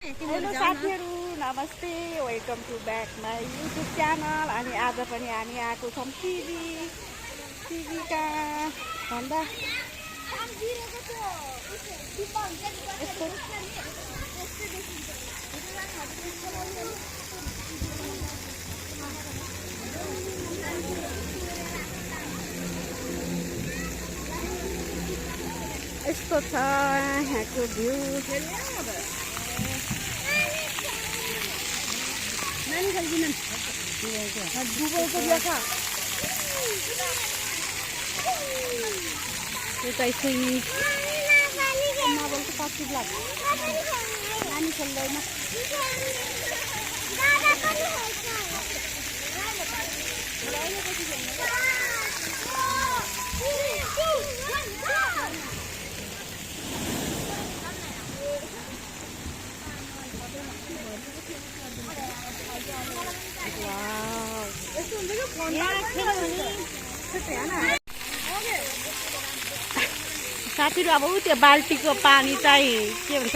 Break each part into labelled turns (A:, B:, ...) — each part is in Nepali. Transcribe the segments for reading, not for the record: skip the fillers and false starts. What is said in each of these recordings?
A: हेलो साथीहरू, नमस्ते, welcome to back my YouTube channel. अनि आज पनि हामी आएको छौँ टिभी कहाँ भन्दा यस्तो छ यहाँको भ्यू। यता स्विमिङ पछि लाग्छ नानी खेल्दैन। साथीहरू, अब त्यो बाल्टीको पानी चाहिँ के भन्छ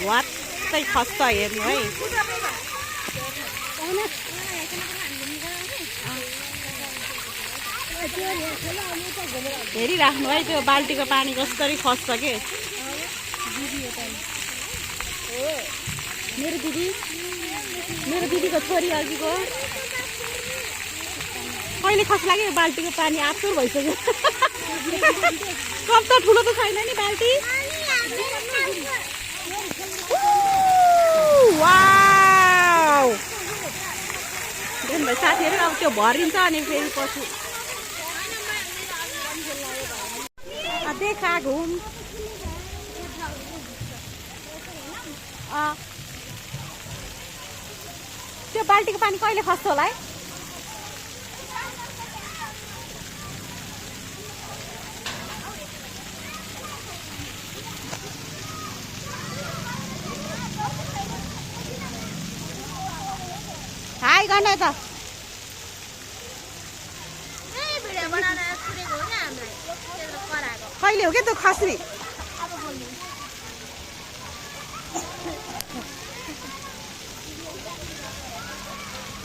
A: वात्तै खस्छ हेर्नु है। हेरिराख्नु है त्यो बाल्टीको पानी कसरी खस्छ के। मेरो दिदीको छोरी अघिको कहिले खस्ला कि बाल्टीको पानी आतुर भइसक्यो। कम त ठुलो त छैन नि बाल्टी। वाउ साथीहरू, अब त्यो भरिन्छ अनि फेरि पछि देखा घुम। त्यो बाल्टीको पानी कहिले खस्छ होला है। हाई गर्ने त कहिले हो क्या त्यो खस्ने।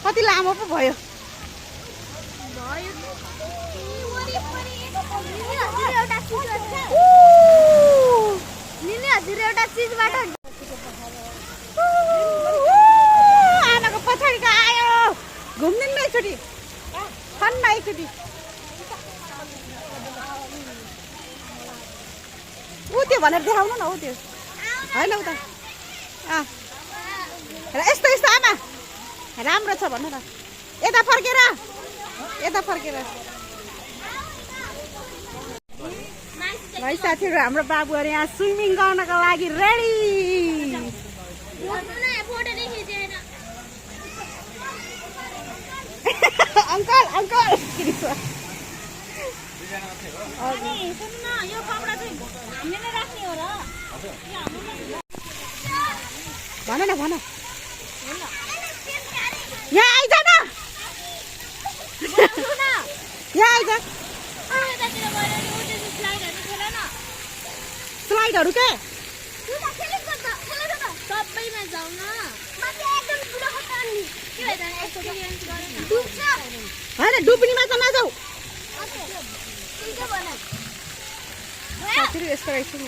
A: कति लामो पो भयो। आमाको पछाडिको आयो घुम्दिनु एकचोटि खन्ना एकचोटि। ऊ त्यो भनेर देखाउनु न। ऊ त्यो होइन उता यस्तो यस्तो आमा राम्रो छ भन्नु न। यता फर्केर भाइ साथीहरू, हाम्रो बाबुहरू यहाँ स्विमिङ गर्नको लागि रेडी। अङ्कल भन न यहाँ आइज न। यहाँ आइज स्लाइडहरू के
B: सबैमा जाऊ न।
A: होइन डुब्नीमा त नजाऊ साथीहरू। यस्तो रहेछ नि।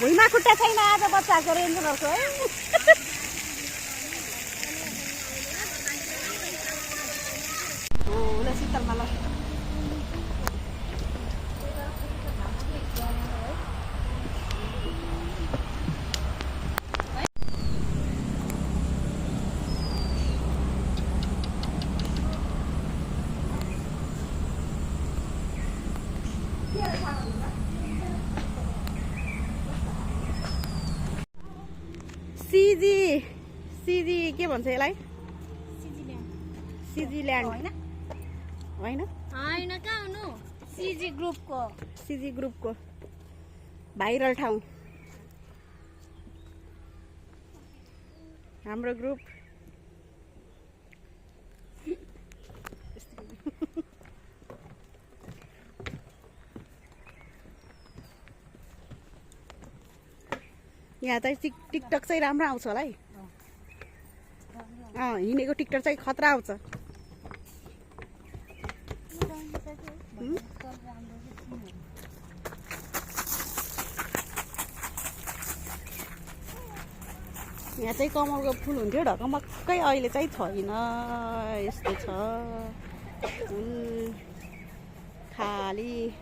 A: भुइँमा खुट्टा छैन आज बच्चाको रेन्जरको है। ल शीतलमा ल सिजी के भन्छ यसलाई? सिजील्यान्ड होइन
B: होइन कहाँ हुनु? सिजी ग्रुपको
A: भाइरल ठाउँ हाम्रो ग्रुप। यहाँ चाहिँ टिकटक चाहिँ राम्रो आउँछ होला है। हिँडेको टिकटक चाहिँ खतरा आउँछ। यहाँ चाहिँ कमलको फुल हुन्थ्यो ढकमक्कै, अहिले चाहिँ छैन। यस्तो छ फुल खाली।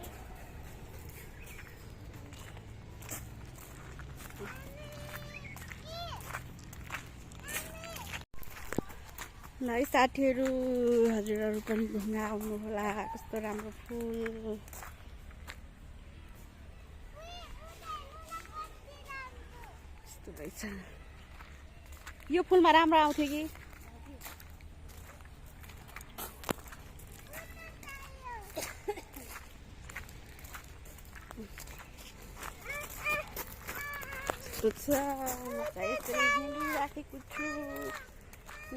A: ल है साथीहरू, हजुरहरू पनि घुम्न आउनु होला। कस्तो राम्रो फुल। यस्तो रहेछ। यो फुलमा राम्रो आउँथ्यो कि? यस्तो छ। म चाहिँ यसरी हेरिराखेको छु।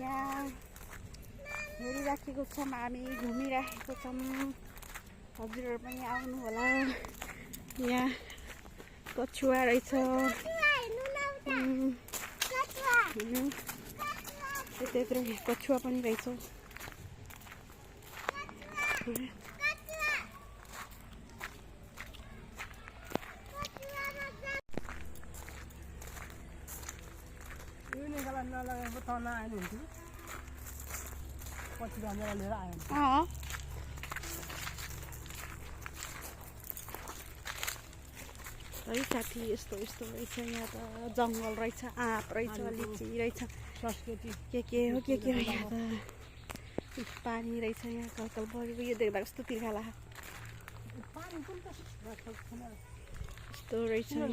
A: यहाँ हेरिराखेको छौँ, हामी घुमिराखेको छौँ। हजुरहरू पनि आउनु होला। यहाँ कछुवा रहेछ। त्यत्रो कछुवा पनि रहेछ। है साथी, यस्तो यस्तो रहेछ। यहाँ त जङ्गल रहेछ, आँप रहेछ, लिची रहेछ, के हो यहाँ त। पानी रहेछ यहाँ, कलकल बढेको। यो देख्दा कस्तो तिर्खा लाग्छ। यस्तो रहेछ यहाँ।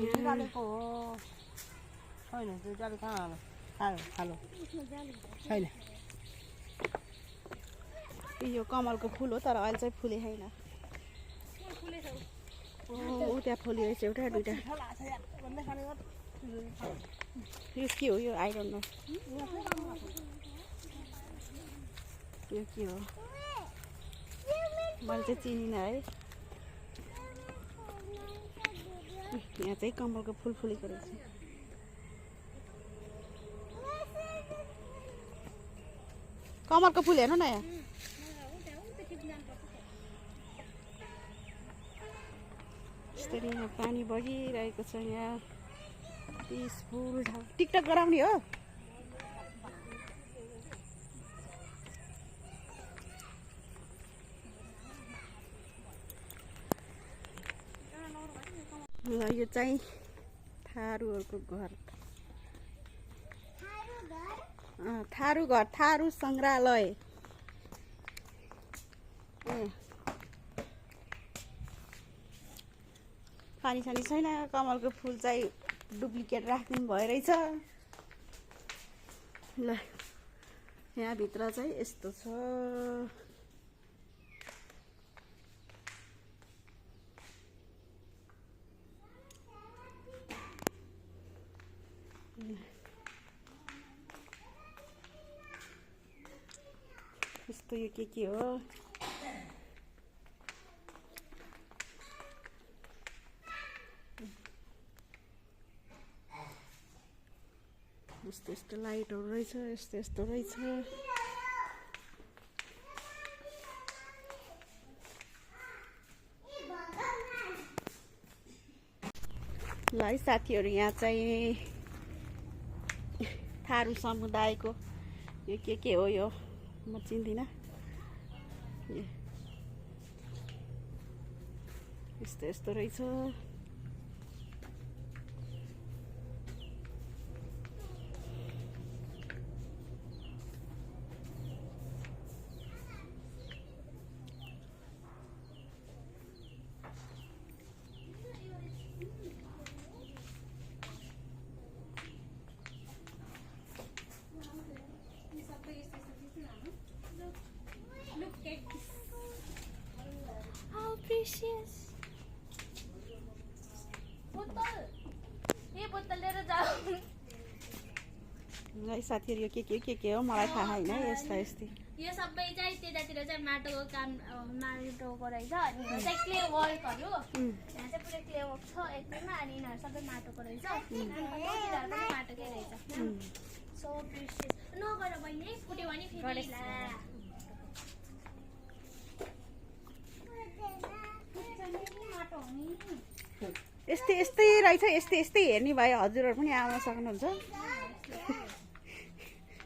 A: यो कमलको फुल हो, तर अहिले चाहिँ फुले छैन। ऊ त्यहाँ फुली रहेछ, एउटा दुइटा। यो के हो? यो आई डोन्ट नो। यो के हो मैले चाहिँ चिनिनँ है। यहाँ चाहिँ कमलको फुल फुलेको रहेछ। कमलको फुल हेर्नु न यहाँ। यसरी यहाँ पानी बगिरहेको छ। यहाँ पिसफुल ठाउँ। टिकटक गराउने हो? ल यो चाहिँ थारूहरूको घर। थारू घर, थारू सङ्ग्रहालय। पानी सानी छैन। कमलको फुल चाहिँ डुप्लिकेट राखिदिनु भयो रहेछ। ल यहाँभित्र चाहिँ यस्तो छ। यस्तो यो के हो? यस्तो यस्तो लाइटहरू रहेछ। यस्तो यस्तो रहेछ। ल है साथीहरू, यहाँ चाहिँ थारू समुदायको यो के हो? यो म चिन्दिनँ। यस्तो यस्तो रहेछ।
B: प्रिसियस बोतल ए बोतल लिएर जाऊ
A: है साथीहरु यो के हो मलाई थाहा छैन यस्ता यस्तै
B: यो सबै चाहिँ त्यतातिर चाहिँ माटोको काम माटोको रहेछ अनि यो चाहिँ क्ले वर्कहरू यहाँ चाहिँ पुरै क्ले वर्क छ एकैमा अनि यिनीहरू सबै माटोको रहेछ पनि माटोकै रहेछ सो प्रिसियस नगर बहिनी फुट्यो भने फेरि माटो हो नि
A: यस्तै रहेछ यस्तै हेर्ने भए हजुरहरु पनि आउन सक्नुहुन्छ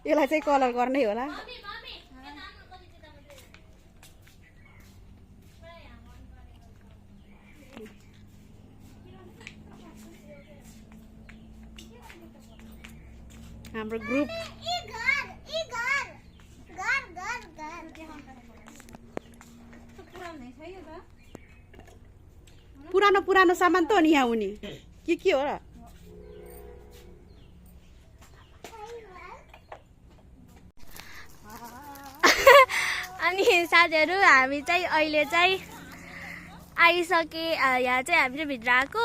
A: यसलाई चाहिँ कलर गर्नै होला हाम्रो ग्रुप पुरानो सामान त हो नि यहाँ हुने के हो र
B: अनि साथीहरू हामी चाहिँ अहिले चाहिँ आइसके यहाँ चाहिँ हामी चाहिँ भित्र आएको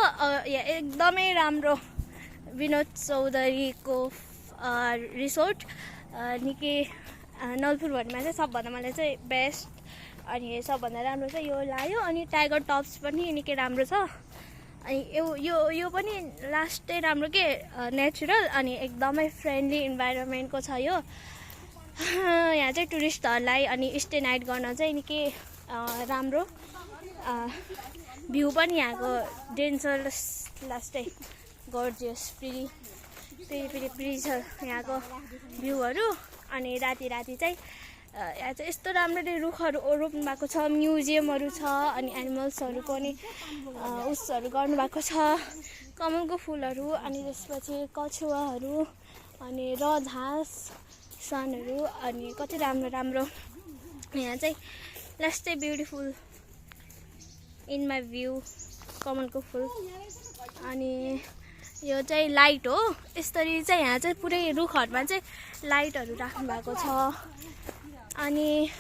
B: यहाँ एकदमै राम्रो विनोद चौधरीको रिसोर्ट निकै नलपुर भन्नेमा चाहिँ सबभन्दा मलाई चाहिँ बेस्ट अनि सबभन्दा राम्रो चाहिँ यो लाग्यो अनि टाइगर टप्स पनि निकै राम्रो छ अनि यो पनि लास्टै राम्रो के नेचुरल अनि एकदमै फ्रेन्डली इन्भाइरोमेन्टको छ यो यहाँ चाहिँ टुरिस्टहरूलाई अनि स्टे नाइट गर्न चाहिँ निकै राम्रो भ्यू पनि यहाँको डेन्जरस लास्टै गोर्जियस प्रिटी छ यहाँको भ्यूहरू अनि राति चाहिँ यहाँ चाहिँ यस्तो राम्ररी रुखहरू रोप्नु भएको छ म्युजियमहरू छ अनि एनिमल्सहरूको पनि उसहरू गर्नुभएको छ कमलको फुलहरू अनि त्यसपछि कछुवाहरू अनि रजहाँस सनहरू अनि कति राम्रो यहाँ चाहिँ लास्टै ब्युटिफुल इन माई भ्यू कमलको फुल अनि यो चाहिँ लाइट हो यसरी चाहिँ यहाँ चाहिँ पुरै रुखहरूमा चाहिँ लाइटहरू राख्नु भएको छ अनि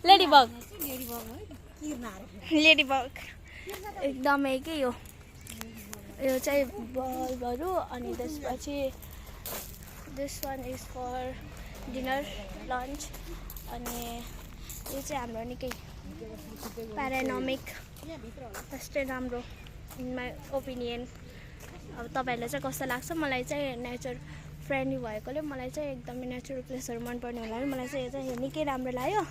B: लेडीबग एकदमै के यो चाहिँ बल्बहरू अनि त्यसपछि this one is for dinner lunch अनि यो चाहिँ हाम्रो निकै प्यारानोमिक त्यस्तै राम्रो इन माई ओपिनियन अब तपाईँहरूलाई चाहिँ कस्तो लाग्छ मलाई चाहिँ नेचर फ्रेन्डली भएकोले मलाई चाहिँ एकदमै नेचुरल प्लेसहरू मनपर्ने हुनाले मलाई चाहिँ यो चाहिँ निकै राम्रो लाग्यो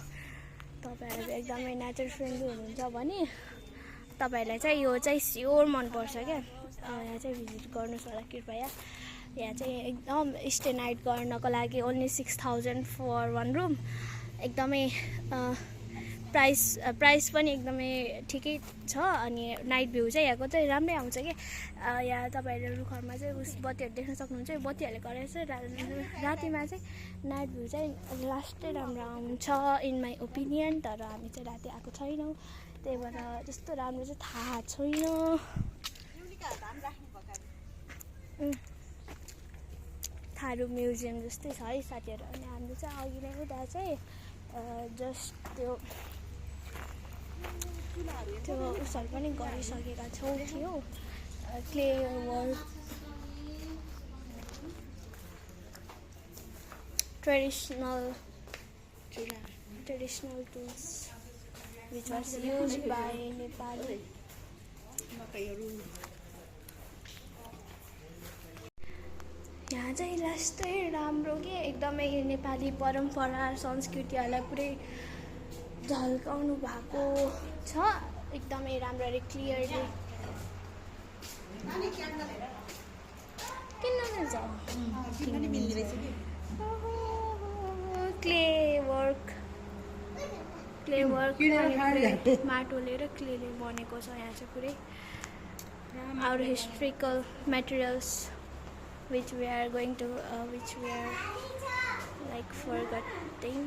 B: तपाईँहरू एकदमै नेचर फ्रेन्डली हुनुहुन्छ भने तपाईँहरूलाई चाहिँ यो चाहिँ स्योर मनपर्छ क्या यहाँ चाहिँ भिजिट गर्नुहोस् होला कृपया यहाँ चाहिँ एकदम स्टे नाइट गर्नको लागि ओन्ली 6000 फर 1 रुम एकदमै प्राइस पनि एकदमै ठिकै छ अनि नाइट भ्यू चाहिँ यहाँको चाहिँ राम्रै आउँछ कि यहाँ तपाईँहरूले रुखहरूमा चाहिँ उस बत्तीहरू देख्न सक्नुहुन्छ यो बत्तीहरूले गरेर चाहिँ रातिमा चाहिँ नाइट भ्यू चाहिँ लास्टै राम्रो आउँछ इन माई ओपिनियन तर हामी चाहिँ राति आएको छैनौँ त्यही भएर त्यस्तो राम्रो चाहिँ थाहा छैन थारू म्युजियम जस्तै छ है साथीहरू अनि हाम्रो चाहिँ अघि नै उता चाहिँ जस्ट त्यो उसहरू पनि गरिसकेका छौँ थियो clay work traditional tools which was used by Nepali यहाँ चाहिँ लास्टै राम्रो के एकदमै नेपाली परम्परा संस्कृतिहरूलाई पुरै झल्काउनु भएको छ एकदमै राम्ररी क्लियरली क्ले वर्क माटोले र क्लेले बनेको छ यहाँ चाहिँ पुरै our historical materials which we are like forgetting